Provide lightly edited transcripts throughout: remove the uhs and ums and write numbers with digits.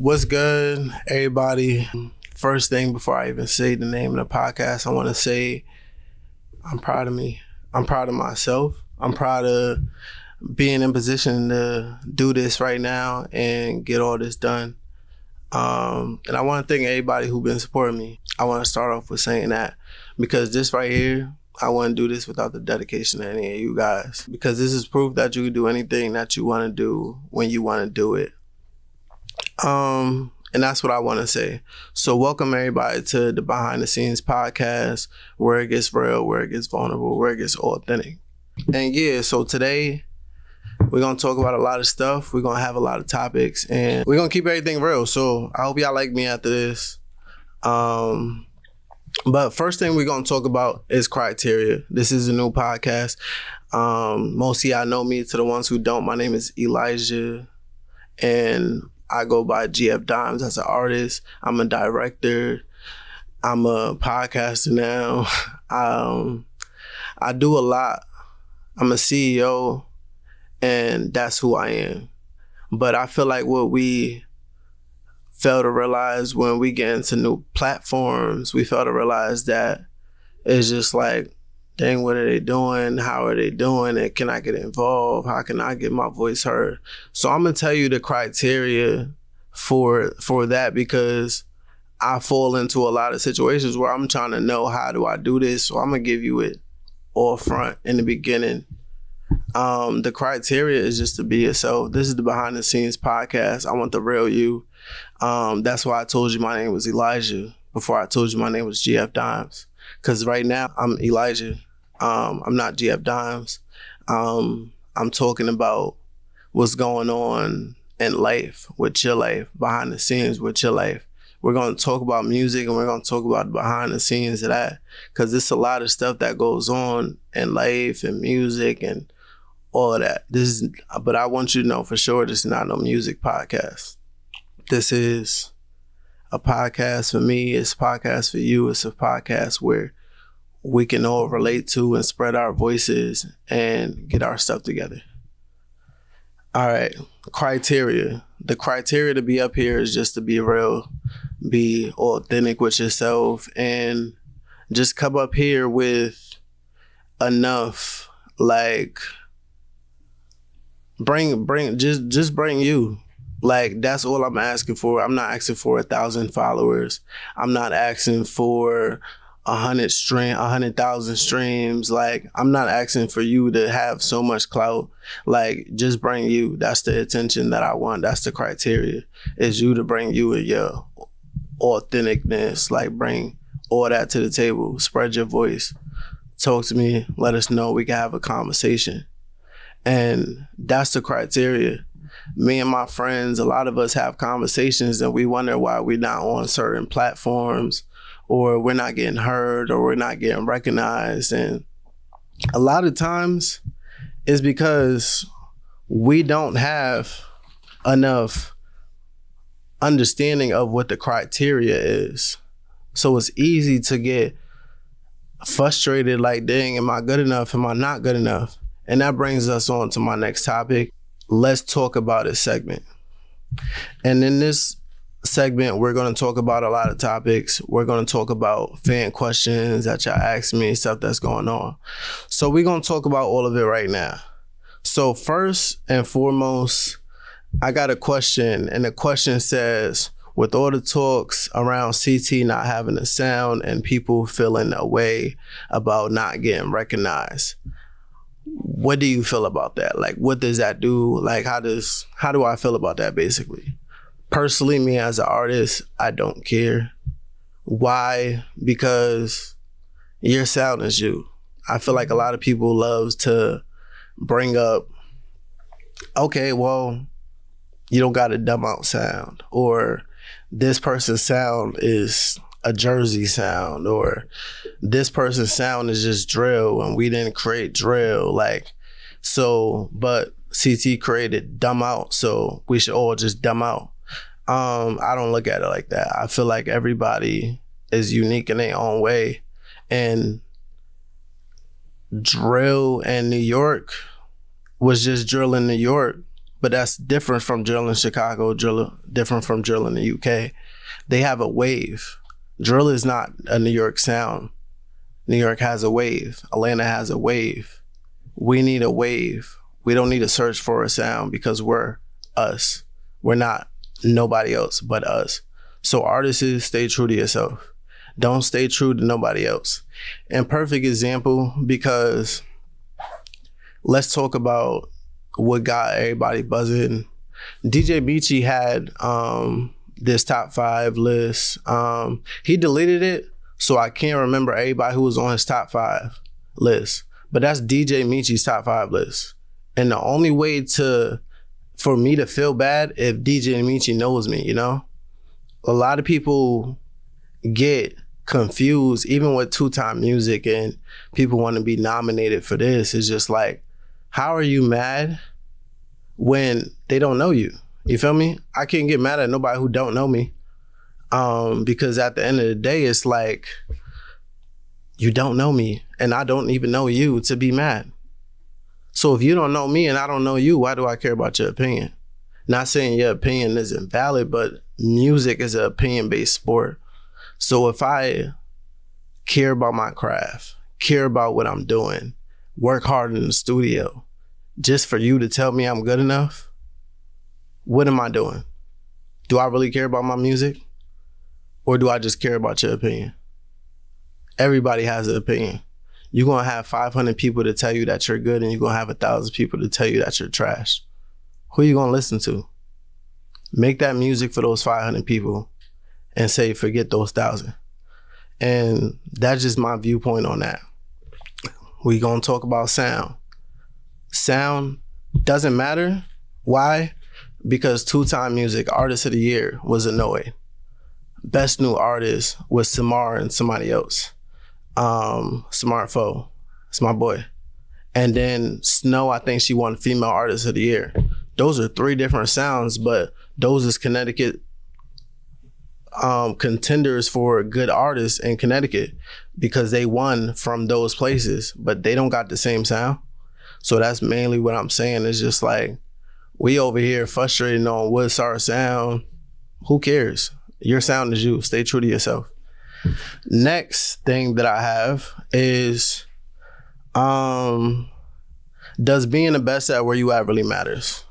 What's good, everybody? First thing before I even say the name of the podcast, I want to say I'm proud of me. I'm proud of myself. I'm proud of being in position to do this right now and get all this done. And I want to thank everybody who's been supporting me. I want to start off with saying that because this right here, I wouldn't do this without the dedication of any of you guys, because this is proof that you can do anything that you want to do when you want to do it. And that's what I want to say. So welcome everybody to the Behind the Scenes podcast, where it gets real, where it gets vulnerable, where it gets authentic. And yeah, so today we're going to talk about a lot of stuff. We're going to have a lot of topics and we're going to keep everything real. So I hope y'all like me after this. But first thing we're going to talk about is criteria. This is a new podcast. Most of y'all know me. To the ones who don't, my name is Elijah and I go by GF Dimes as an artist. I'm a director. I'm a podcaster now. I do a lot. I'm a CEO, and that's who I am. But I feel like what we fail to realize when we get into new platforms, we fail to realize that it's just like, dang, what are they doing? How are they doing it? Can I get involved? How can I get my voice heard? So I'm gonna tell you the criteria for that, because I fall into a lot of situations where I'm trying to know, how do I do this? So I'm gonna give you it all front in the beginning. The criteria is just to be yourself. This is the Behind the Scenes podcast. I want the real you. That's why I told you my name was Elijah before I told you my name was GF Dimes. Because right now I'm Elijah. I'm not GF Dimes. I'm talking about what's going on in life, with your life, behind the scenes with your life. We're going to talk about music and we're going to talk about behind the scenes of that, because there's a lot of stuff that goes on in life and music and all of that. But I want you to know for sure, this is not no music podcast. This is a podcast for me. It's a podcast for you. It's a podcast where we can all relate to and spread our voices and get our stuff together. All right, criteria. The criteria to be up here is just to be real, be authentic with yourself, and just come up here with enough, like, just bring you. Like, that's all I'm asking for. I'm not asking for 1,000 followers. I'm not asking for 100,000 streams. Like, I'm not asking for you to have so much clout. Like, just bring you. That's the attention that I want. That's the criteria, is you to bring you and your authenticness. Like, bring all that to the table. Spread your voice. Talk to me. Let us know. We can have a conversation. And that's the criteria. Me and my friends, a lot of us have conversations and we wonder why we're not on certain platforms, or we're not getting heard, or we're not getting recognized. And a lot of times it's because we don't have enough understanding of what the criteria is. So it's easy to get frustrated, like, dang, am I good enough? Am I not good enough? And that brings us on to my next topic. Let's talk about it segment. And in this segment, we're going to talk about a lot of topics. We're going to talk about fan questions that y'all ask me, stuff that's going on. So we're going to talk about all of it right now. So first and foremost, I got a question, and the question says, with all the talks around CT not having a sound and people feeling a way about not getting recognized, what do you feel about that? Like, what does that do? Like, how do I feel about that, basically? Personally, me as an artist, I don't care. Why? Because your sound is you. I feel like a lot of people love to bring up, okay, well, you don't got a dumb out sound, or this person's sound is a Jersey sound, or this person's sound is just drill and we didn't create drill. Like, so, but CT created dumb out, so we should all just dumb out. I don't look at it like that. I feel like everybody is unique in their own way, and drill in New York was just drill in New York but that's different from drill in Chicago, different from drill in the UK. They have a wave. Drill is not a New York sound. New York has a wave. Atlanta has a wave. We need a wave. We don't need to search for a sound because we're us. We're not nobody else but us. So artists, stay true to yourself. Don't stay true to nobody else. And perfect example, because let's talk about what got everybody buzzing. DJ Beachy had this top 5 list. He deleted it, so I can't remember everybody who was on his top 5 list. But that's DJ Michi's top 5 list. And the only way for me to feel bad if DJ Michi knows me, you know? A lot of people get confused, even with 2-time music, and people want to be nominated for this. It's just like, how are you mad when they don't know you? You feel me? I can't get mad at nobody who don't know me. Because at the end of the day, it's like, you don't know me and I don't even know you to be mad. So if you don't know me and I don't know you, why do I care about your opinion? Not saying your opinion isn't valid, but music is an opinion-based sport. So if I care about my craft, care about what I'm doing, work hard in the studio, just for you to tell me I'm good enough, what am I doing? Do I really care about my music? Or do I just care about your opinion? Everybody has an opinion. You're going to have 500 people to tell you that you're good, and you're going to have 1,000 people to tell you that you're trash. Who are you going to listen to? Make that music for those 500 people and say, forget those 1,000. And that's just my viewpoint on that. We're going to talk about sound. Sound doesn't matter. Why? Because 2-time music artist of the year was Annoyed. Best new artist was Samar and somebody else. Smart Foe, it's my boy. And then Snow, I think she won female artist of the year. Those are 3 different sounds, but those is Connecticut contenders for good artists in Connecticut because they won from those places, but they don't got the same sound. So that's mainly what I'm saying. It's just like, we over here frustrated on what's our sound. Who cares? Your sound is you. Stay true to yourself. Next thing that I have is, does being the best at where you at really matters?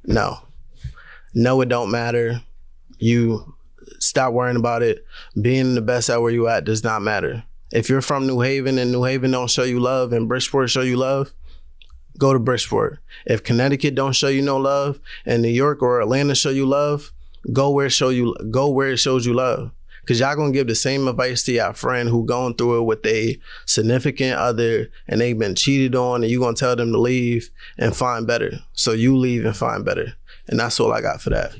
No, it don't matter. You stop worrying about it. Being the best at where you at does not matter. If you're from New Haven and New Haven don't show you love and Bridgeport show you love, go to Bridgeport. If Connecticut don't show you no love and New York or Atlanta show you love, go where it shows you love. Because y'all gonna give the same advice to your friend who going through it with a significant other and they've been cheated on, and you gonna tell them to leave and find better. So you leave and find better. And that's all I got for that.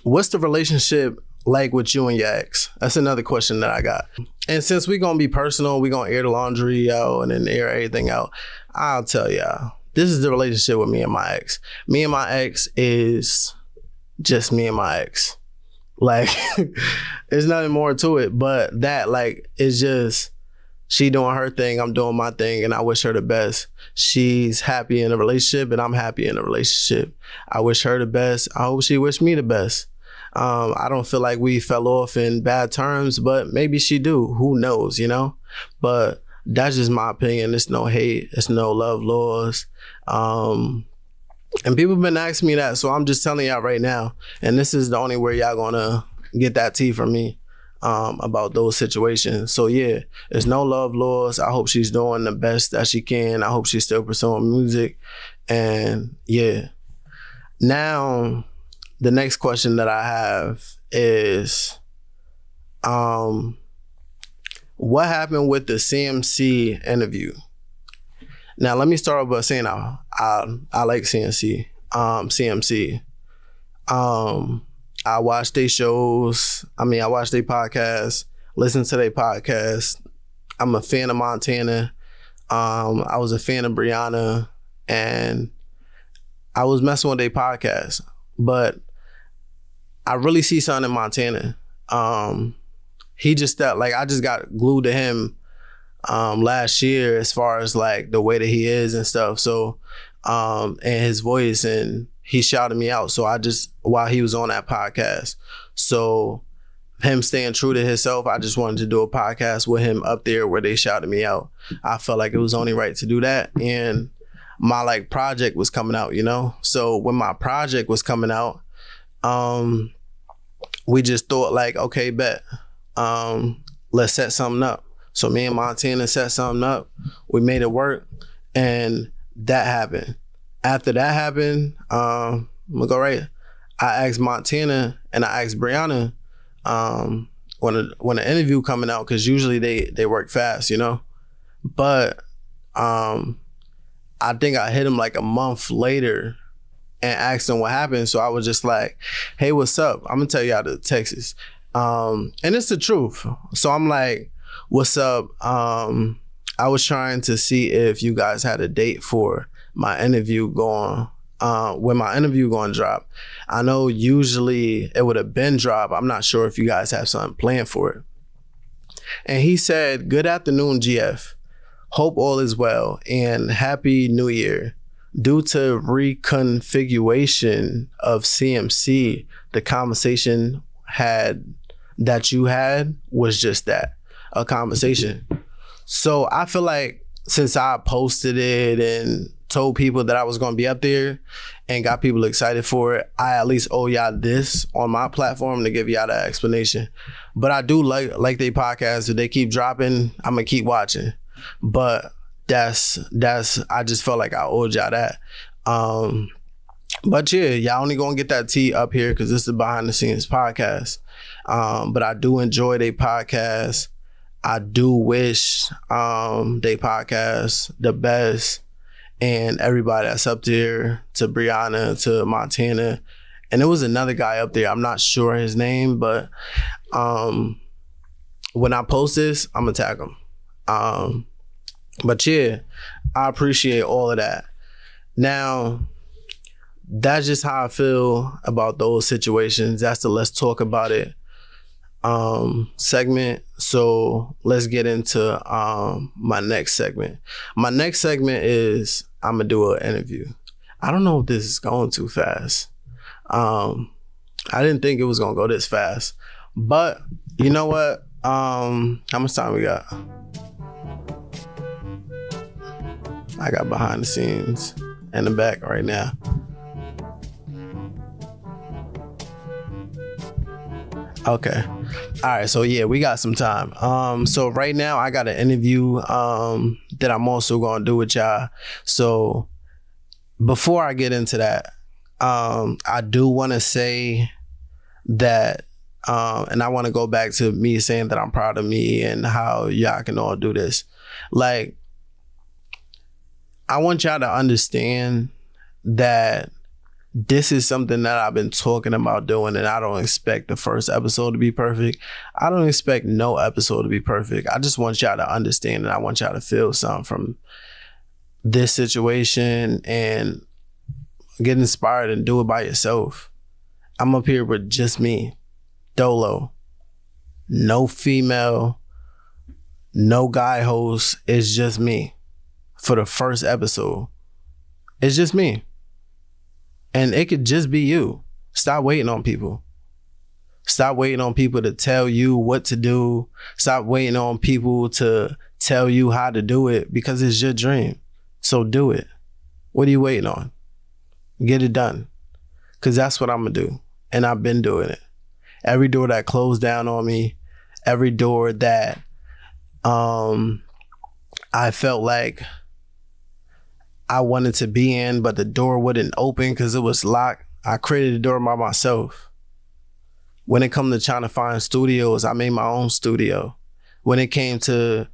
What's the relationship like with you and your ex? That's another question that I got. And since we're gonna be personal, we're gonna air the laundry out and then air everything out, I'll tell y'all, this is the relationship with me and my ex. Me and my ex is just me and my ex. Like, there's nothing more to it, but that, like, it's just, she doing her thing, I'm doing my thing, and I wish her the best. She's happy in a relationship, and I'm happy in a relationship. I wish her the best. I hope she wished me the best. I don't feel like we fell off in bad terms, but maybe she do. Who knows, you know? But that's just my opinion. It's no hate. It's no love laws. And people have been asking me that, so I'm just telling y'all right now. And this is the only way y'all gonna get that tea from me about those situations. So yeah, there's no love laws. I hope she's doing the best that she can. I hope she's still pursuing music. And yeah. Now, the next question that I have is, what happened with the CMC interview? Now, let me start off by saying I like CMC. I watch their shows. I watch their podcasts, listen to their podcasts. I'm a fan of Montana. I was a fan of Brianna, and I was messing with their podcast. But I really see something in Montana. He just I just got glued to him last year as far as like the way that he is and stuff. So and his voice, and he shouted me out. So while he was on that podcast, so him staying true to himself, I just wanted to do a podcast with him up there where they shouted me out. I felt like it was only right to do that. And my like project was coming out, you know? So when my project was coming out, we just thought like, okay, bet, let's set something up. So me and Montana set something up. We made it work, and that happened. After that happened, I'm gonna go right. I asked Montana and I asked Brianna when the interview coming out, because usually they work fast, you know. But I think I hit him like a month later and asked him what happened. So I was just like, hey, what's up? I'm gonna tell you out of Texas. And it's the truth. So I'm like, what's up? I was trying to see if you guys had a date for my interview going, when my interview going to drop. I know usually it would have been dropped. I'm not sure if you guys have something planned for it. And he said, good afternoon, GF. Hope all is well and happy new year. Due to reconfiguration of CMC, the conversation that you had was just that, a conversation. So I feel like since I posted it and told people that I was going to be up there and got people excited for it, I at least owe y'all this on my platform to give y'all that explanation. But I do like they podcast. If they keep dropping, I'm going to keep watching. But that's I just felt like I owed y'all that. But yeah, y'all only going to get that tea up here because this is a behind the scenes podcast. But I do enjoy their podcast. I do wish they podcast the best, and everybody that's up there, to Brianna, to Montana, and there was another guy up there. I'm not sure his name, but when I post this, I'm gonna tag him. But yeah, I appreciate all of that. Now, that's just how I feel about those situations. That's the let's talk about it segment. So let's get into my next segment. My next segment is I'm gonna do an interview. I don't know if this is going too fast. I didn't think it was gonna go this fast, but you know what? How much time we got? I got behind the scenes in the back right now. Okay. All right. So yeah, we got some time. So right now I got an interview that I'm also gonna do with y'all. So before I get into that, I do want to say that, and I want to go back to me saying that I'm proud of me and how y'all can all do this. Like, I want y'all to understand that this is something that I've been talking about doing, and I don't expect the first episode to be perfect. I don't expect no episode to be perfect. I just want y'all to understand, and I want y'all to feel something from this situation and get inspired and do it by yourself. I'm up here with just me, Dolo. No female, no guy host. It's just me for the first episode. It's just me. And it could just be you. Stop waiting on people. Stop waiting on people to tell you what to do. Stop waiting on people to tell you how to do it, because it's your dream. So do it. What are you waiting on? Get it done. Because that's what I'm going to do. And I've been doing it. Every door that closed down on me, every door that I felt like I wanted to be in, but the door wouldn't open because it was locked, I created the door by myself. When it come to trying to find studios, I made my own studio. When it came to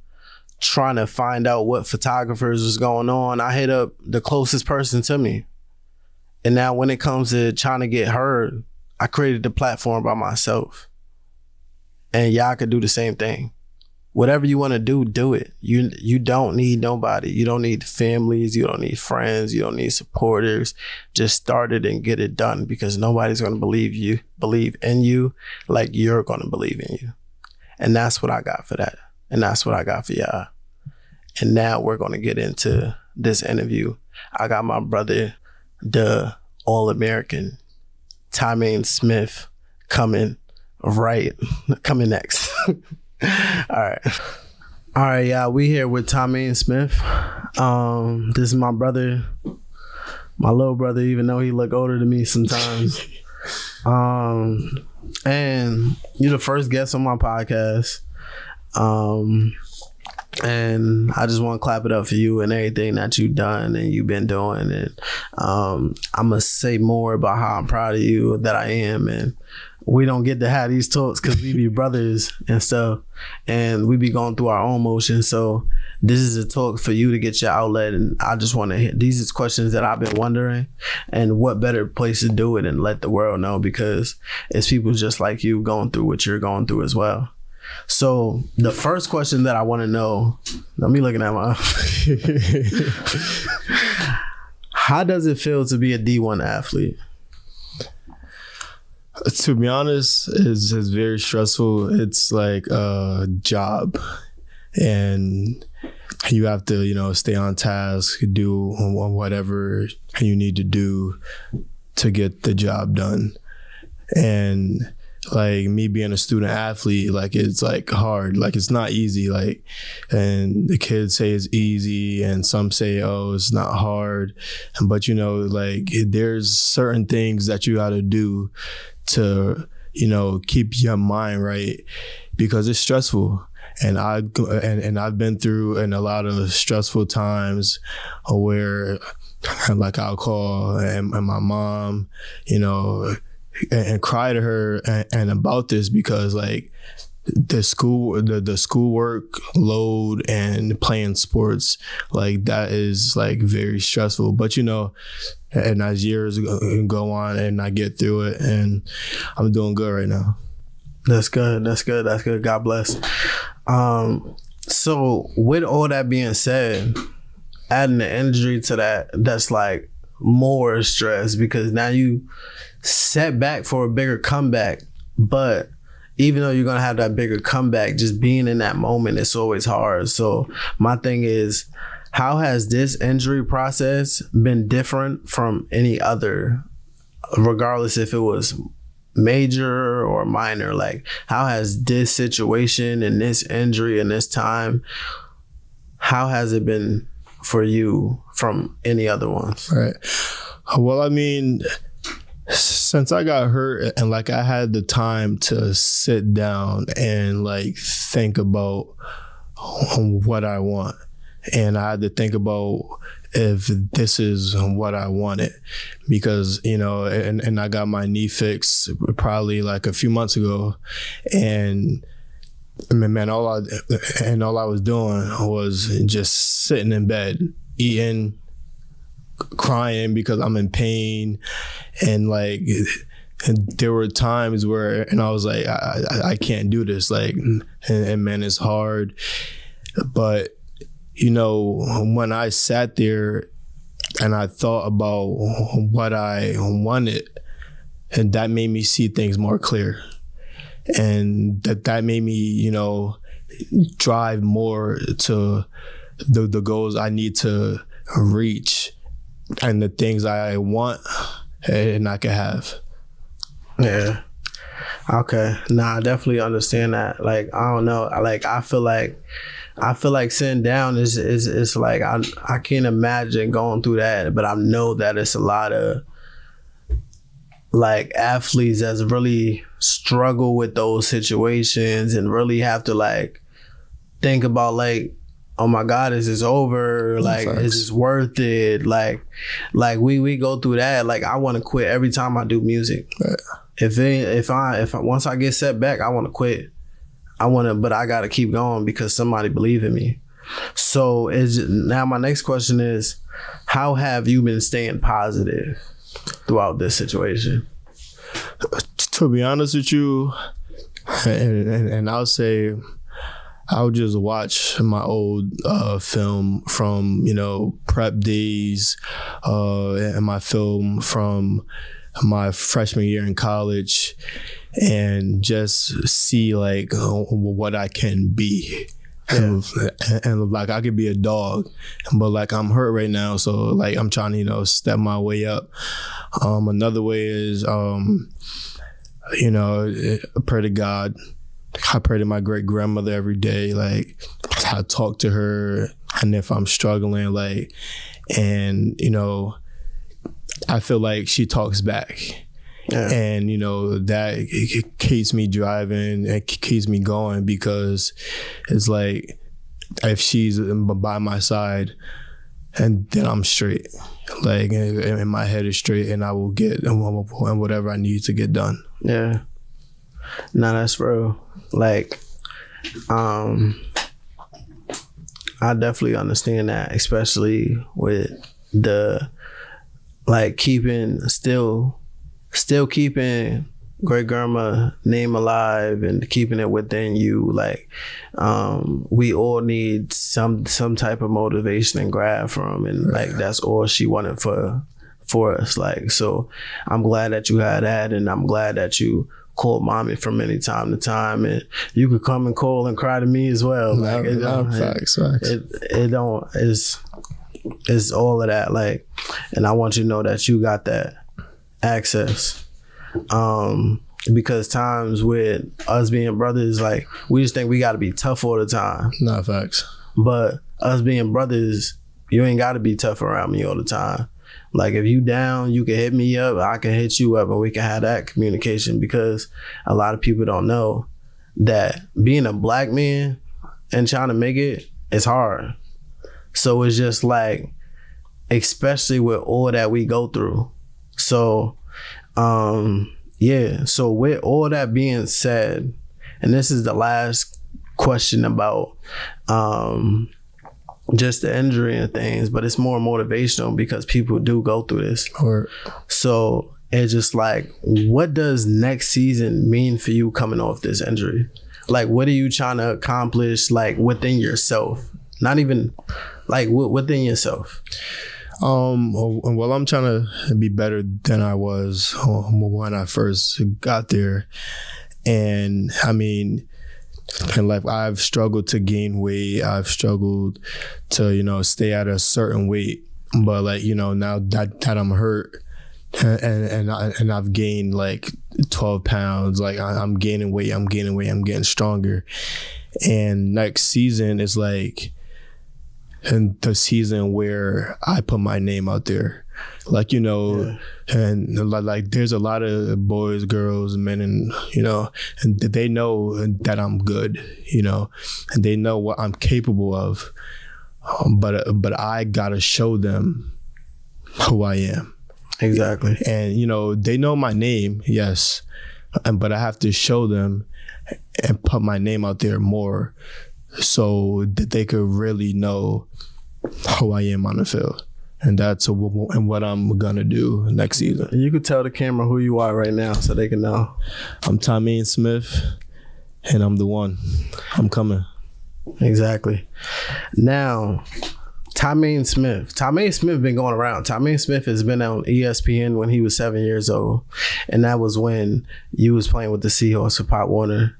trying to find out what photographers was going on, I hit up the closest person to me. And now when it comes to trying to get heard, I created the platform by myself. And y'all could do the same thing. Whatever you want to do, do it. You don't need nobody. You don't need families. You don't need friends. You don't need supporters. Just start it and get it done, because nobody's going to believe in you like you're going to believe in you. And that's what I got for that. And that's what I got for y'all. And now we're going to get into this interview. I got my brother, the All-American, Tymaine Smith, coming next. All right, y'all. We here with Tymaine Smith. This is my brother, my little brother, even though he look older than me sometimes. And you're the first guest on my podcast. And I just want to clap it up for you and everything that you've done and you've been doing. And I'm going to say more about how I'm proud of you, that I am. And we don't get to have these talks because we be brothers and stuff. And we be going through our own motions. So this is a talk for you to get your outlet. And I just want to hit, these is questions that I've been wondering. And what better place to do it and let the world know, because it's people just like you going through what you're going through as well. So the first question that I want to know, let me looking at my how does it feel to be a D1 athlete? To be honest, it's very stressful. It's like a job, and you have to, stay on task, do whatever you need to do to get the job done. And like me being a student athlete, like it's like hard, like it's not easy, like, and the kids say it's easy and some say, oh, it's not hard. But like there's certain things that you got to do to, keep your mind right, because it's stressful. And I've been through in a lot of stressful times where like I'll call and my mom, and cry to her and about this, because like the schoolwork load and playing sports, like that is like very stressful. But and as years go on and I get through it, and I'm doing good right now. That's good. God bless. So with all that being said, adding the injury to that, that's like more stress, because now you set back for a bigger comeback. But even though you're gonna have that bigger comeback, just being in that moment, it's always hard. So my thing is, how has this injury process been different from any other, regardless if it was major or minor? Like, how has this situation and this injury and this time, how has it been for you from any other ones? Right. Well, I mean, since I got hurt and like I had the time to sit down and like think about what I want, and I had to think about if this is what I wanted, because and I got my knee fixed probably like a few months ago, and man, all I was doing was just sitting in bed, eating, crying because I'm in pain. And like, and there were times where, and I was like, I can't do this. Like, and man, it's hard. But, when I sat there and I thought about what I wanted, and that made me see things more clear. And that made me, drive more to the goals I need to reach and the things I want and I can have. Yeah. Okay. Nah, I definitely understand that. Like, I don't know. Like, I feel like sitting down is like, I can't imagine going through that, but I know that it's a lot of like athletes that's really struggle with those situations and really have to like think about like, oh my God, is this over? Like, is this worth it? Like we go through that. Like, I want to quit every time I do music. Right. If once I get set back, I want to quit. But I got to keep going because somebody believe in me. So now my next question is, how have you been staying positive throughout this situation? To be honest with you, and I'll say, I'll just watch my old film from, prep days, and my film from my freshman year in college, and just see like what I can be. and like I could be a dog, but like I'm hurt right now, so like I'm trying to, you know, step my way up. Another way is, you know, I pray to God. I pray to my great grandmother every day. Like I talk to her, and if I'm struggling, like, and you know, I feel like she talks back. Yeah. And you know that it keeps me driving, it keeps me going, because it's like if she's by my side, and then I'm straight, like, and my head is straight, and I will get whatever I need to get done. Yeah, no, that's real. Like, I definitely understand that, especially with the like still keeping great grandma name alive and keeping it within you. Like, we all need some type of motivation and grab from, and like that's all she wanted for us. Like, so I'm glad that you had that, and I'm glad that you called mommy from any time to time, and you could come and call and cry to me as well. Like, facts. It's all of that. Like, and I want you to know that you got that access, because times with us being brothers, like, we just think we got to be tough all the time. Nah, facts. But us being brothers, you ain't got to be tough around me all the time. Like, if you down, you can hit me up, I can hit you up, and we can have that communication, because a lot of people don't know that being a black man and trying to make it is hard. So it's just like, especially with all that we go through. So, yeah. So with all that being said, and this is the last question about just the injury and things, but it's more motivational because people do go through this. So it's just like, what does next season mean for you coming off this injury? Like, what are you trying to accomplish, like, within yourself? Not even like within yourself. Well, I'm trying to be better than I was when I first got there. And I mean, in life, I've struggled to gain weight. I've struggled to, you know, stay at a certain weight. But like, you know, now that I'm hurt and I've gained like 12 pounds, like I'm gaining weight, I'm getting stronger. And next season is like, and the season where I put my name out there, like, you know, and like there's a lot of boys, girls, men, and, you know, and they know that I'm good, you know, and they know what I'm capable of, but I gotta show them who I am. Exactly. And, you know, they know my name, yes, but I have to show them and put my name out there more, so that they could really know who I am on the field. And that's what I'm gonna do next season. You could tell the camera who you are right now so they can know. I'm Tymaine Smith, and I'm the one. I'm coming. Exactly. Now, Tymaine Smith been going around. Tymaine Smith has been on ESPN when he was 7 years old, and that was when you was playing with the Seahawks for Pop Warner.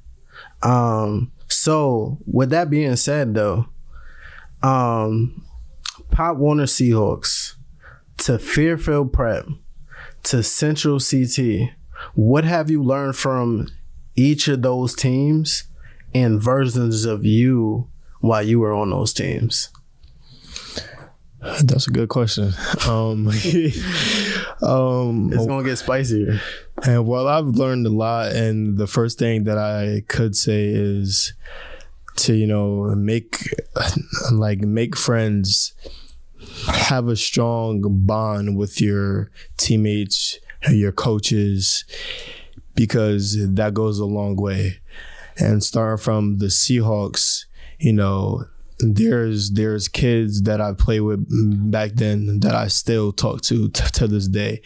So with that being said, though, Pop Warner Seahawks to Fairfield Prep to Central CT, what have you learned from each of those teams and versions of you while you were on those teams? That's a good question. It's gonna get spicier. And well, I've learned a lot, and the first thing that I could say is to, you know, make friends, have a strong bond with your teammates, your coaches, because that goes a long way. And starting from the Seahawks, you know, there's kids that I played with back then that I still talk to this day.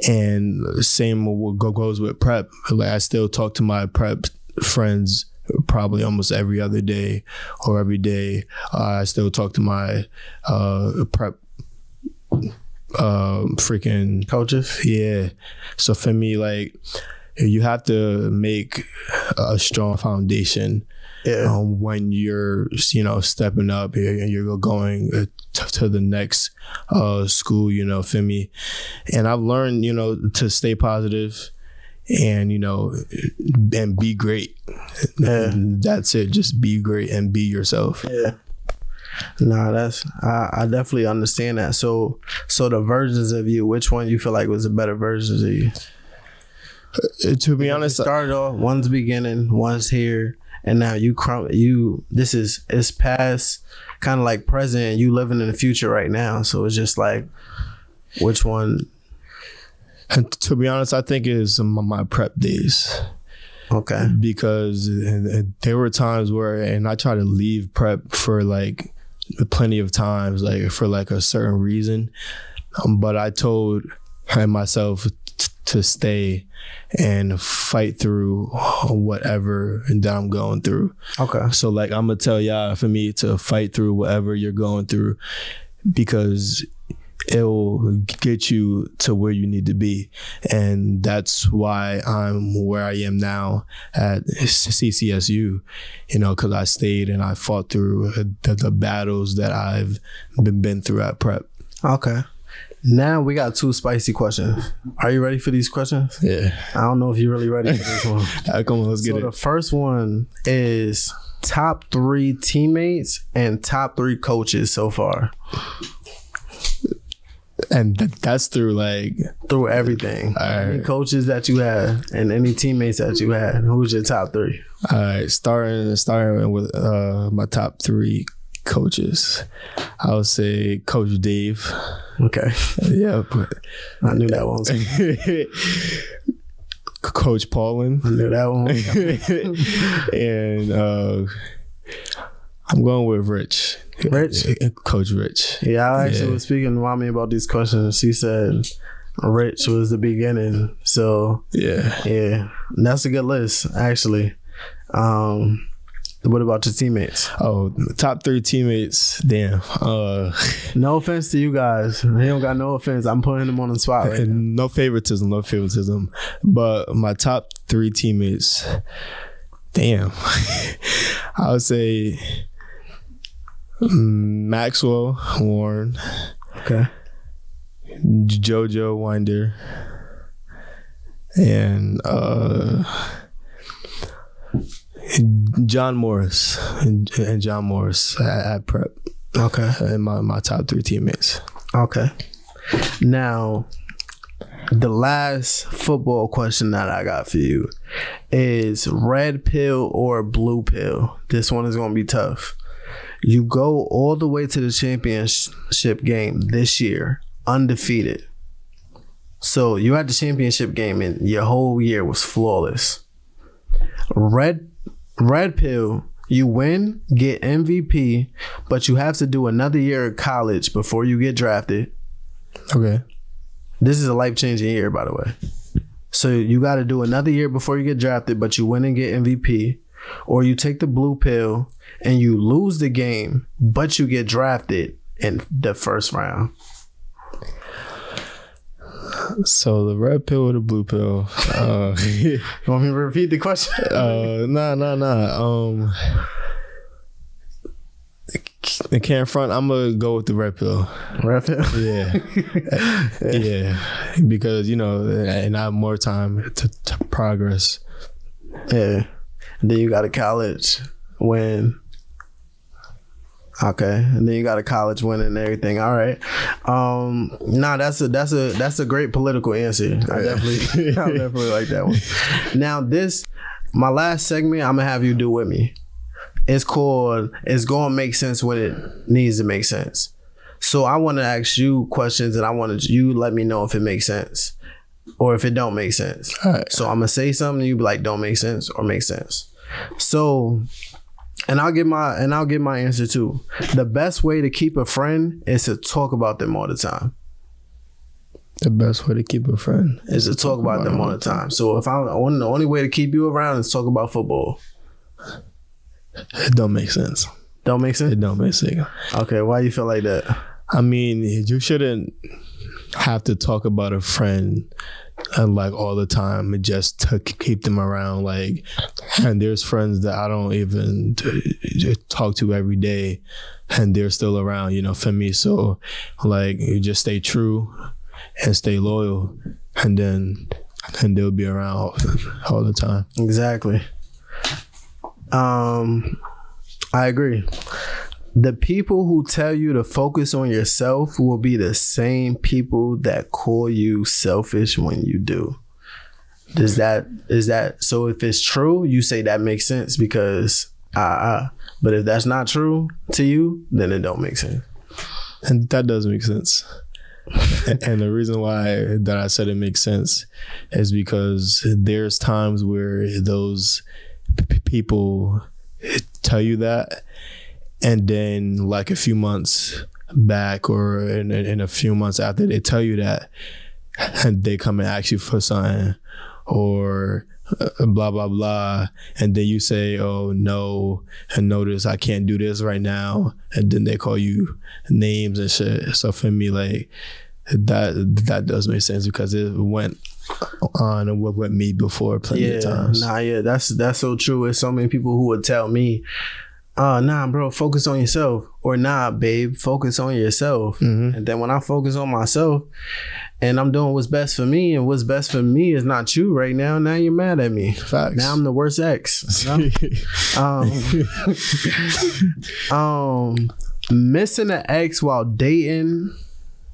And same goes with prep. Like, I still talk to my prep friends probably almost every other day or every day. I still talk to my prep freaking coaches. Yeah. So for me, like, you have to make a strong foundation. when you're, stepping up, you're going to the next school, feel me? And I've learned, to stay positive and, and be great. Yeah. That's it. Just be great and be yourself. Yeah. Nah, I definitely understand that. So the versions of you, which one you feel like was a better version of you? To be honest, it started off, one's beginning, one's here, and now it's past, kind of like present, and you living in the future right now. So it's just like, which one? And to be honest, I think it's my prep days. Okay. Because there were times where, and I try to leave prep for like plenty of times, like for like a certain reason. But I told myself to stay and fight through whatever that I'm going through. Okay. So like, I'm gonna tell y'all, for me to fight through whatever you're going through, because it will get you to where you need to be. And that's why I'm where I am now at CCSU, because I stayed and I fought through the battles that I've been through at prep. Okay. Now we got 2 spicy questions. Are you ready for these questions? Yeah. I don't know if you're really ready for this one. Come on, let's get it. So the first one is top 3 teammates and top 3 coaches so far. And that's through everything. Right. Any coaches that you had and any teammates that you had. Who's your top 3? All right, starting with my top 3 coaches. I would say Coach Dave. Okay. Yeah, but I knew that one. Coach Paulin. I knew that one. And I'm going with Rich. Coach Rich. Yeah, I actually was speaking to Mommy about these questions. She said Rich was the beginning. So yeah, that's a good list actually. What about your teammates? Oh, top 3 teammates. Damn. No offense to you guys. They don't got no offense. I'm putting them on the spot right now. No favoritism. But my top 3 teammates, damn. I would say Maxwell Warren. Okay. Jojo Winder. And John Morris and John Morris at prep. Okay. And my top 3 teammates. Okay. Now, the last football question that I got for you is red pill or blue pill. This one is going to be tough. You go all the way to the championship game this year, undefeated. So you had the championship game and your whole year was flawless. Red pill, you win, get MVP, but you have to do another year of college before you get drafted. Okay. This is a life-changing year, by the way. So you got to do another year before you get drafted, but you win and get MVP. Or you take the blue pill and you lose the game, but you get drafted in the first round. So the red pill or the blue pill? You want me to repeat the question? Nah. I can't front. I'm gonna go with the red pill. Red pill? Yeah. Yeah. Because, and I have more time to progress. Yeah. And then you got a college win. Okay, and then you got a college win and everything. All right, that's a great political answer. I definitely like that one. Now my last segment, I'm gonna have you do with me. It's called "It's Gonna Make Sense When It Needs to Make Sense." So I want to ask you questions, and I want you let me know if it makes sense or if it don't make sense. All right. So I'm gonna say something, you be like, "Don't make sense" or "Make sense." So. And I'll give my answer too. The best way to keep a friend is to talk about them all the time. The best way to keep a friend is to talk about them all the time. So the only way to keep you around is talk about football. It don't make sense. Don't make sense? It don't make sense. Okay, why you feel like that? I mean, you shouldn't have to talk about a friend and like all the time, and just to keep them around. Like, and there's friends that I don't even talk to every day, and they're still around, you know, for me. So like, you just stay true and stay loyal, and they'll be around all the time. Exactly. I agree. The people who tell you to focus on yourself will be the same people that call you selfish when you do. Is that so? If it's true, you say that makes sense because but if that's not true to you, then it don't make sense. And that does make sense. And the reason why that I said it makes sense is because there's times where those people tell you that, and then like a few months back or in a few months after they tell you that, and they come and ask you for something or blah blah blah, and then you say, oh no, and notice I can't do this right now, and then they call you names and shit. So for me, like, that does make sense because it went on with me before plenty of times. That's so true. There's so many people who would tell me, nah, bro, focus on yourself. Or nah, babe, focus on yourself. Mm-hmm. And then when I focus on myself and I'm doing what's best for me, and what's best for me is not you right now, now you're mad at me. Facts. Now I'm the worst ex. You know? Missing an ex while dating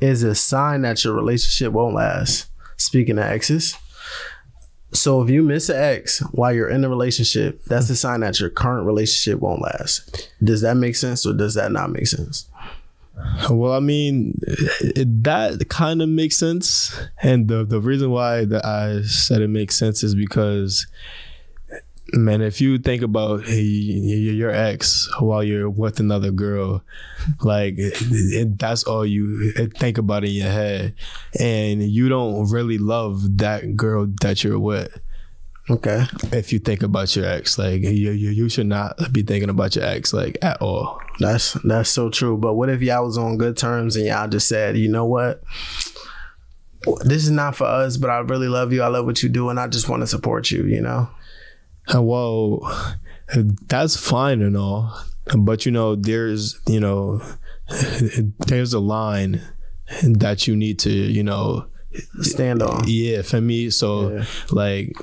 is a sign that your relationship won't last. Speaking of exes. So if you miss an ex while you're in a relationship, that's a sign that your current relationship won't last. Does that make sense or does that not make sense? Well, I mean, that kind of makes sense. And the reason why that I said it makes sense is because, man, if you think about your ex while you're with another girl, like that's all you think about in your head, and you don't really love that girl that you're with. Okay. If you think about your ex, like you should not be thinking about your ex like at all. That's so true. But what if y'all was on good terms and y'all just said, you know what? This is not for us, but I really love you. I love what you do, and I just want to support you, you know? Well, that's fine and all, but you know, there's a line that you need to, you know, stand on. Yeah, for me. So like,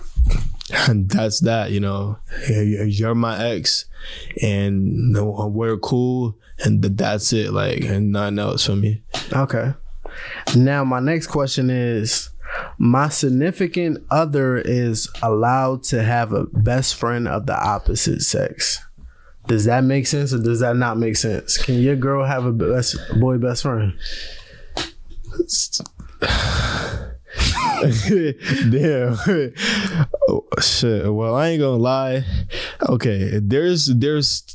that's that, you know, you're my ex and we're cool, and that's it, like, and nothing else for me. Okay. Now my next question is, my significant other is allowed to have a best friend of the opposite sex. Does that make sense or does that not make sense? Can your girl have a boy best friend? Damn. Oh, shit. Well, I ain't gonna lie. Okay, there's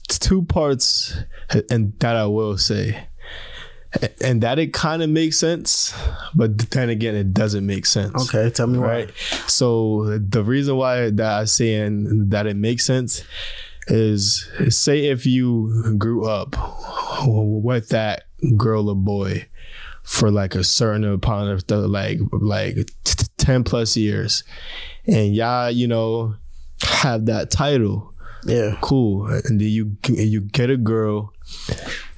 two parts and that I will say. And that it kind of makes sense, but then again, it doesn't make sense. Okay, tell me right? why. So the reason why that I'm saying that it makes sense is, say if you grew up with that girl or boy for like a certain amount of like 10 plus years, and y'all, you know, have that title. Yeah, cool. And then you get a girl.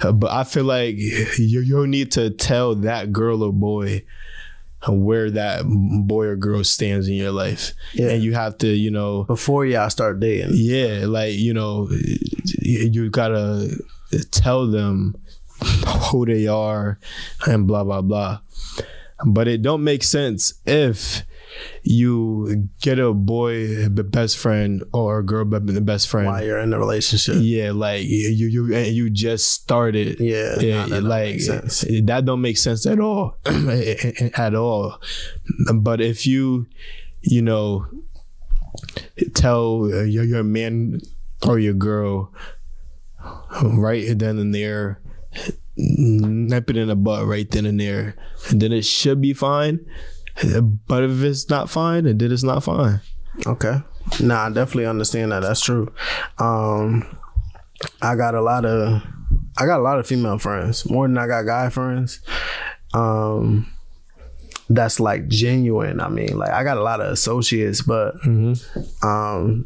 But I feel like you need to tell that girl or boy where that boy or girl stands in your life. Yeah. And you have to, you know, before y'all start dating. Yeah, like, you know, you gotta tell them who they are and blah, blah, blah. But it don't make sense if you get a boy best friend or a girl best friend while you're in a relationship. Yeah, like you just started. Yeah, that like that don't make sense at all, at all. But if you know, tell your man or your girl right then and there, nip it in the butt right then and there, and then it should be fine. But if it's not fine, then it's not fine. Okay. Nah, I definitely understand that. That's true. I got a lot of female friends, more than I got guy friends. that's like genuine. I mean, like I got a lot of associates, but you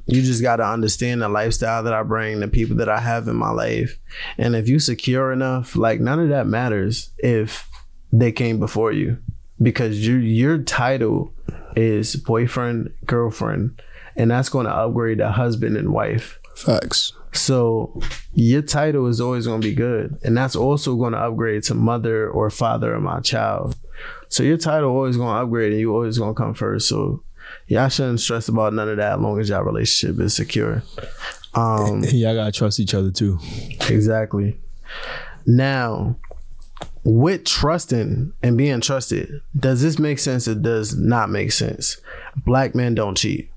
just got to understand the lifestyle that I bring, the people that I have in my life. And if you secure enough, like none of that matters if they came before you, because your title is boyfriend, girlfriend, and that's going to upgrade to husband and wife. Facts. So your title is always going to be good, and that's also going to upgrade to mother or father of my child. So your title always going to upgrade, and you always going to come first. So y'all shouldn't stress about none of that as long as y'all relationship is secure. Y'all gotta trust each other too. Exactly. Now, with trusting and being trusted, does this make sense or does not make sense? Black men don't cheat.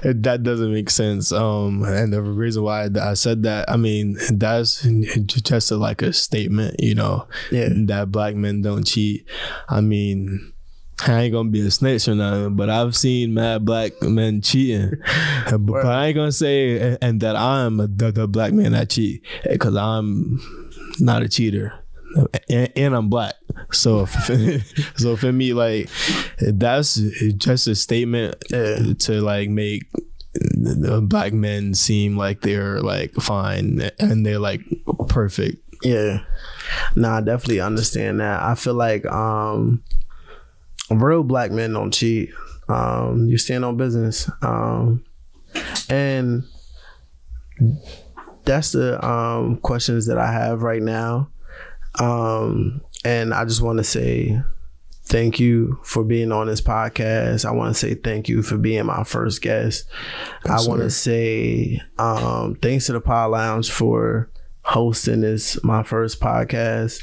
That doesn't make sense. And the reason why I said that, I mean, that's just like a statement, you know, that black men don't cheat. I mean, I ain't gonna be a snitch or nothing, but I've seen mad black men cheating. But I ain't gonna say and that I'm the black man that cheat, because I'm not a cheater. And I'm black, so for me, like, that's just a statement to like make the black men seem like they're like fine and they're like perfect. Yeah, nah, I definitely understand that. I feel like real black men don't cheat. You stand on business, and that's the questions that I have right now. And I just want to say thank you for being on this podcast. I want to say thank you for being my first guest. Yes, I want to say thanks to the Pod Lounge for hosting this, my first podcast,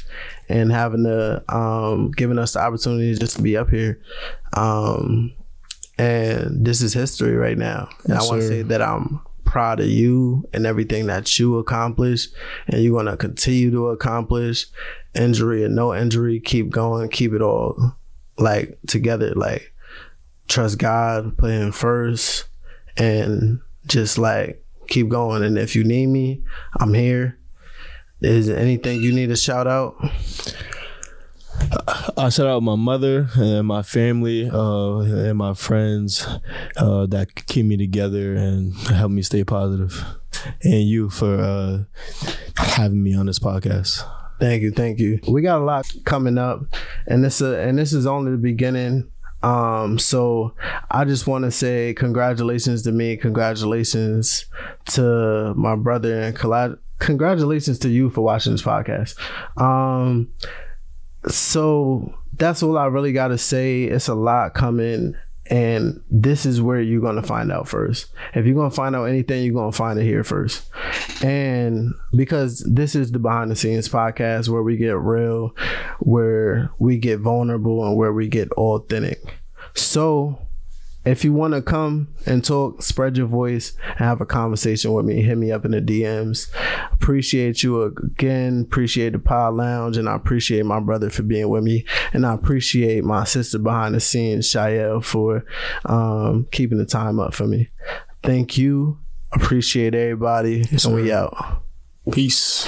and having the giving us the opportunity just to be up here. And this is history right now. And yes, I want to say that I'm proud of you and everything that you accomplished, and you're going to continue to accomplish. Injury or no injury, keep going, keep it all like together, like trust God, put him first, and just like keep going. And if you need me, I'm here. Is there anything you need to shout out? I shout out my mother and my family and my friends that keep me together and help me stay positive. And you for having me on this podcast. Thank you. We got a lot coming up, and this is only the beginning. So I just want to say congratulations to me, congratulations to my brother, and congratulations to you for watching this podcast. So that's all I really got to say. It's a lot coming, and this is where you're going to find out first. If you're going to find out anything, you're going to find it here first. And because this is the behind the scenes podcast where we get real, where we get vulnerable, and where we get authentic. So if you want to come and talk, spread your voice, and have a conversation with me, hit me up in the DMs. Appreciate you again. Appreciate the Pod Lounge, and I appreciate my brother for being with me, and I appreciate my sister behind the scenes, Shael, for keeping the time up for me. Thank you. Appreciate everybody, and we out. Peace.